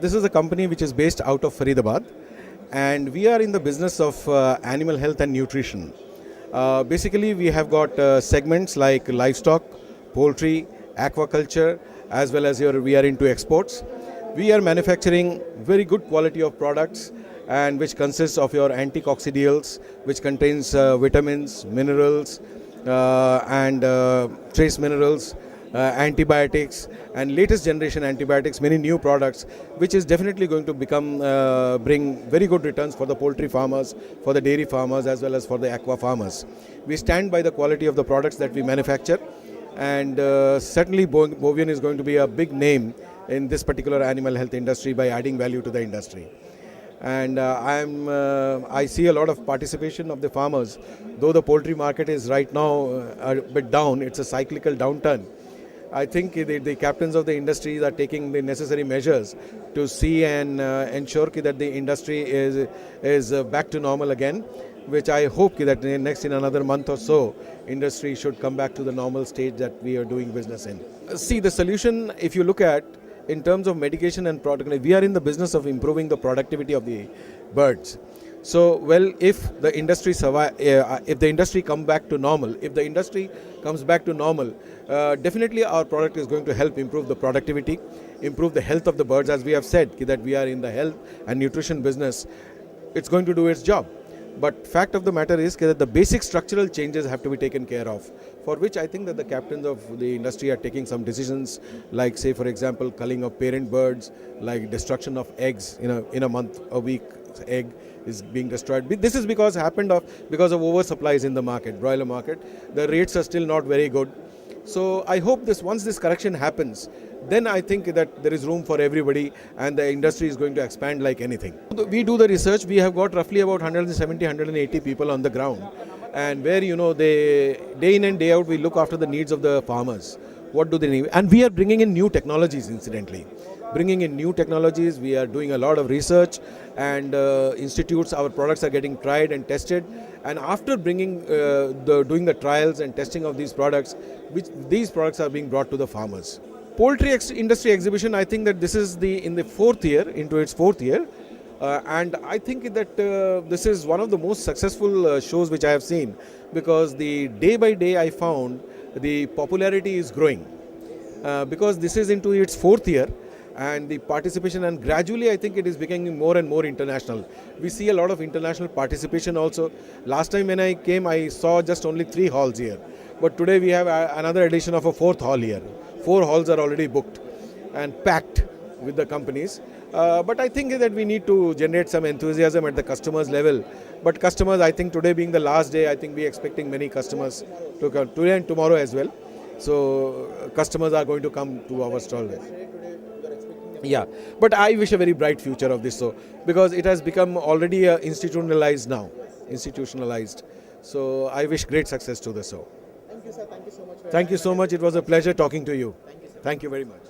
This is a company which is based out of Faridabad, and we are in the business of animal health and nutrition. Basically, we have got segments like livestock, poultry, aquaculture, as well as we are into exports. We are manufacturing very good quality of products, and which consists of your anticoccidials, which contains vitamins, minerals, and trace minerals, antibiotics, and latest generation antibiotics, many new products, which is definitely going to bring very good returns for the poultry farmers, for the dairy farmers, as well as for the aqua farmers. We stand by the quality of the products that we manufacture, and certainly Bovian is going to be a big name in this particular animal health industry by adding value to the industry. And I see a lot of participation of the farmers. Though the poultry market is right now a bit down, it's a cyclical downturn. I think the captains of the industry are taking the necessary measures to see and ensure that the industry is back to normal again, which I hope that in another month or so, industry should come back to the normal stage that we are doing business in. See, the solution, if you look at in terms of medication and product, we are in the business of improving the productivity of the birds. So, well, if the industry if the industry comes back to normal, definitely our product is going to help improve the productivity, improve the health of the birds. As we have said that we are in the health and nutrition business, it's going to do its job. But fact of the matter is that the basic structural changes have to be taken care of, for which I think that the captains of the industry are taking some decisions, like say for example culling of parent birds, like destruction of eggs in a month, a week egg is being destroyed. This is because of oversupplies in the market, broiler market. The rates are still not very good. So I hope once this correction happens, then I think that there is room for everybody and the industry is going to expand like anything. We do the research. We have got roughly about 170, 180 people on the ground, and where they day in and day out we look after the needs of the farmers. What do they need? And we are bringing in new technologies, incidentally. We are doing a lot of research, and institutes, our products are getting tried and tested, and after doing the trials and testing of these products are being brought to the farmers. Poultry industry exhibition, I think that this is into its fourth year, and I think that this is one of the most successful shows which I have seen, because the day by day I found the popularity is growing, because this is into its fourth year, and the participation, and gradually I think it is becoming more and more international. We see a lot of international participation also. Last time when I came, I saw just only 3 halls here, but today we have another edition of a 4th hall here. 4 halls are already booked and packed with the companies. But I think that we need to generate some enthusiasm at the customers level. But customers, I think today being the last day, I think we are expecting many customers to come today and tomorrow as well. So customers are going to come to our stall. Yeah, but I wish a very bright future of this, because it has become already institutionalized now. So I wish great success to the show. Thank you, sir. Thank you so much. Thank you so much. It was a pleasure talking to you. Thank you very much.